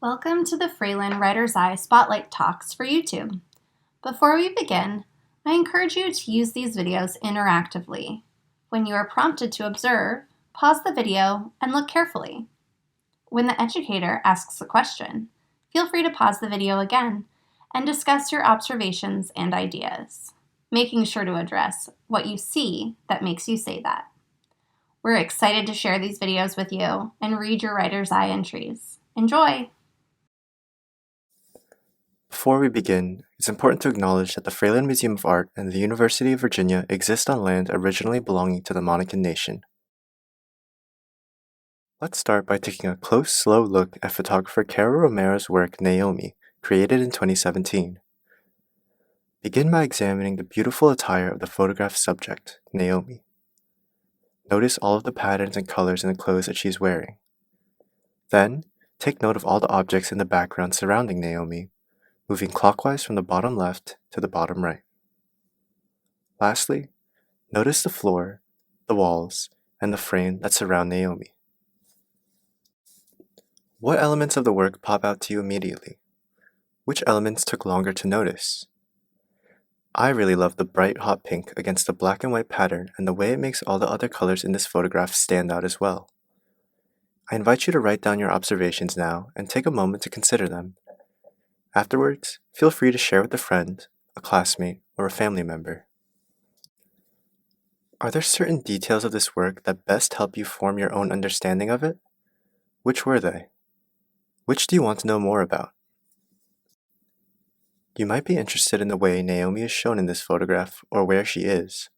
Welcome to the Fralin Writer's Eye Spotlight Talks for YouTube. Before we begin, I encourage you to use these videos interactively. When you are prompted to observe, pause the video and look carefully. When the educator asks a question, feel free to pause the video again and discuss your observations and ideas, making sure to address what you see that makes you say that. We're excited to share these videos with you and read your Writer's Eye entries. Enjoy! Before we begin, it's important to acknowledge that the Fralin Museum of Art and the University of Virginia exist on land originally belonging to the Monacan Nation. Let's start by taking a close, slow look at photographer Cara Romero's work Naomi, created in 2017. Begin by examining the beautiful attire of the photographed subject, Naomi. Notice all of the patterns and colors in the clothes that she's wearing. Then, take note of all the objects in the background surrounding Naomi, moving clockwise from the bottom left to the bottom right. Lastly, notice the floor, the walls, and the frame that surround Naomi. What elements of the work pop out to you immediately? Which elements took longer to notice? I really love the bright hot pink against the black and white pattern and the way it makes all the other colors in this photograph stand out as well. I invite you to write down your observations now and take a moment to consider them. Afterwards, feel free to share with a friend, a classmate, or a family member. Are there certain details of this work that best help you form your own understanding of it? Which were they? Which do you want to know more about? You might be interested in the way Naomi is shown in this photograph or where she is.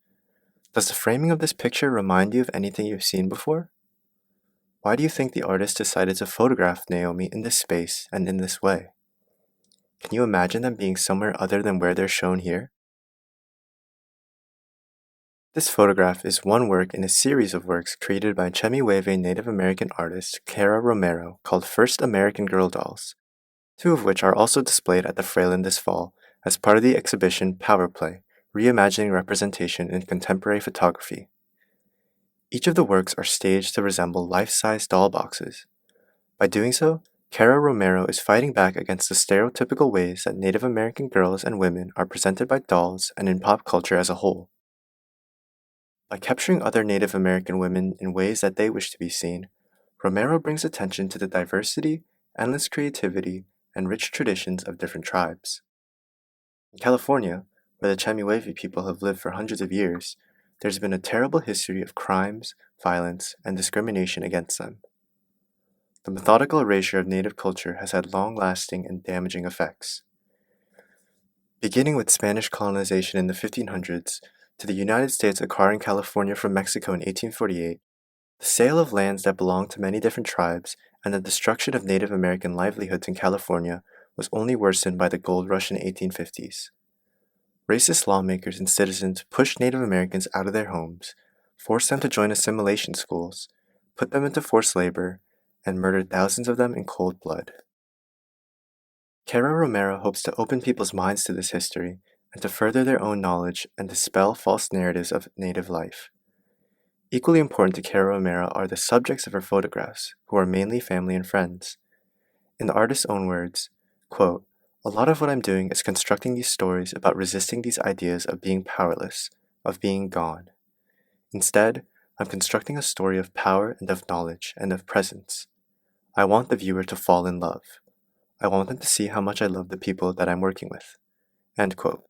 Does the framing of this picture remind you of anything you've seen before? Why do you think the artist decided to photograph Naomi in this space and in this way? Can you imagine them being somewhere other than where they're shown here? This photograph is one work in a series of works created by Chemehuevi Native American artist Cara Romero called First American Girl Dolls, two of which are also displayed at the Fralin this fall as part of the exhibition Power Play, Reimagining Representation in Contemporary Photography. Each of the works are staged to resemble life-size doll boxes. By doing so, Cara Romero is fighting back against the stereotypical ways that Native American girls and women are presented by dolls and in pop culture as a whole. By capturing other Native American women in ways that they wish to be seen, Romero brings attention to the diversity, endless creativity, and rich traditions of different tribes. In California, where the Chemehuevi people have lived for hundreds of years, there's been a terrible history of crimes, violence, and discrimination against them. The methodical erasure of Native culture has had long-lasting and damaging effects. Beginning with Spanish colonization in the 1500s, to the United States acquiring California from Mexico in 1848, the sale of lands that belonged to many different tribes and the destruction of Native American livelihoods in California was only worsened by the gold rush in the 1850s. Racist lawmakers and citizens pushed Native Americans out of their homes, forced them to join assimilation schools, put them into forced labor, and murdered thousands of them in cold blood. Cara Romero hopes to open people's minds to this history and to further their own knowledge and dispel false narratives of Native life. Equally important to Cara Romero are the subjects of her photographs, who are mainly family and friends. In the artist's own words, quote, "A lot of what I'm doing is constructing these stories about resisting these ideas of being powerless, of being gone. Instead, I'm constructing a story of power and of knowledge and of presence. I want the viewer to fall in love. I want them to see how much I love the people that I'm working with." End quote.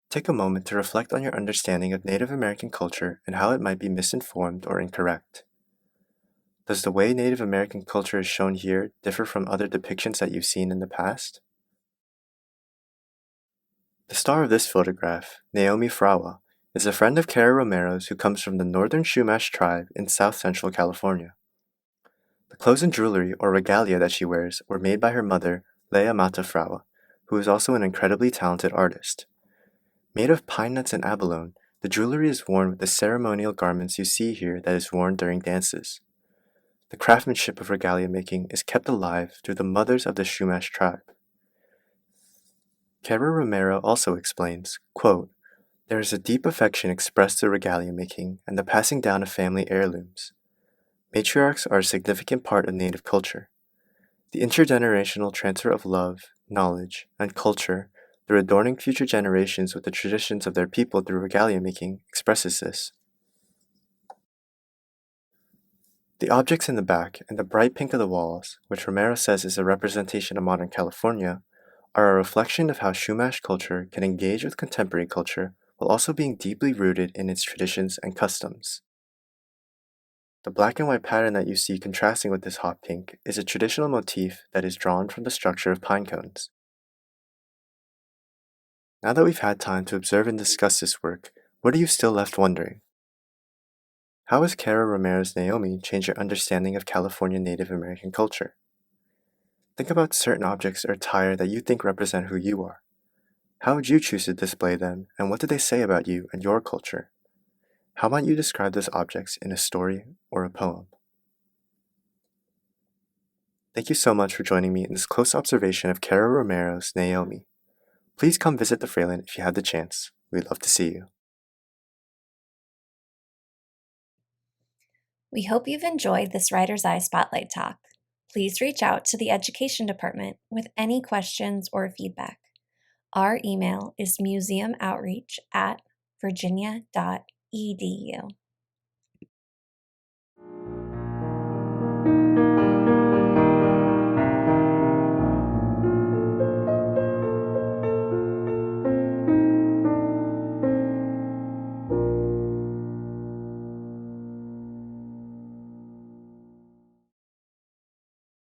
Take a moment to reflect on your understanding of Native American culture and how it might be misinformed or incorrect. Does the way Native American culture is shown here differ from other depictions that you've seen in the past? The star of this photograph, Naomi Frawa, is a friend of Cara Romero's who comes from the Northern Chumash tribe in south-central California. The clothes and jewelry or regalia that she wears were made by her mother, Leah Mata Frawa, who is also an incredibly talented artist. Made of pine nuts and abalone, the jewelry is worn with the ceremonial garments you see here that is worn during dances. The craftsmanship of regalia making is kept alive through the mothers of the Chumash tribe. Cara Romero also explains, quote, "There is a deep affection expressed through regalia making and the passing down of family heirlooms. Matriarchs are a significant part of Native culture. The intergenerational transfer of love, knowledge, and culture through adorning future generations with the traditions of their people through regalia making expresses this. The objects in the back and the bright pink of the walls, which Romero says is a representation of modern California, are a reflection of how Chumash culture can engage with contemporary culture while also being deeply rooted in its traditions and customs. The black and white pattern that you see contrasting with this hot pink is a traditional motif that is drawn from the structure of pine cones. Now that we've had time to observe and discuss this work, what are you still left wondering? How has Cara Romero's Naomi changed your understanding of California Native American culture? Think about certain objects or attire that you think represent who you are. How would you choose to display them, and what do they say about you and your culture? How might you describe those objects in a story or a poem? Thank you so much for joining me in this close observation of Cara Romero's Naomi. Please come visit the Fralin if you have the chance. We'd love to see you. We hope you've enjoyed this Writer's Eye Spotlight Talk. Please reach out to the Education Department with any questions or feedback. Our email is museumoutreach@virginia.edu.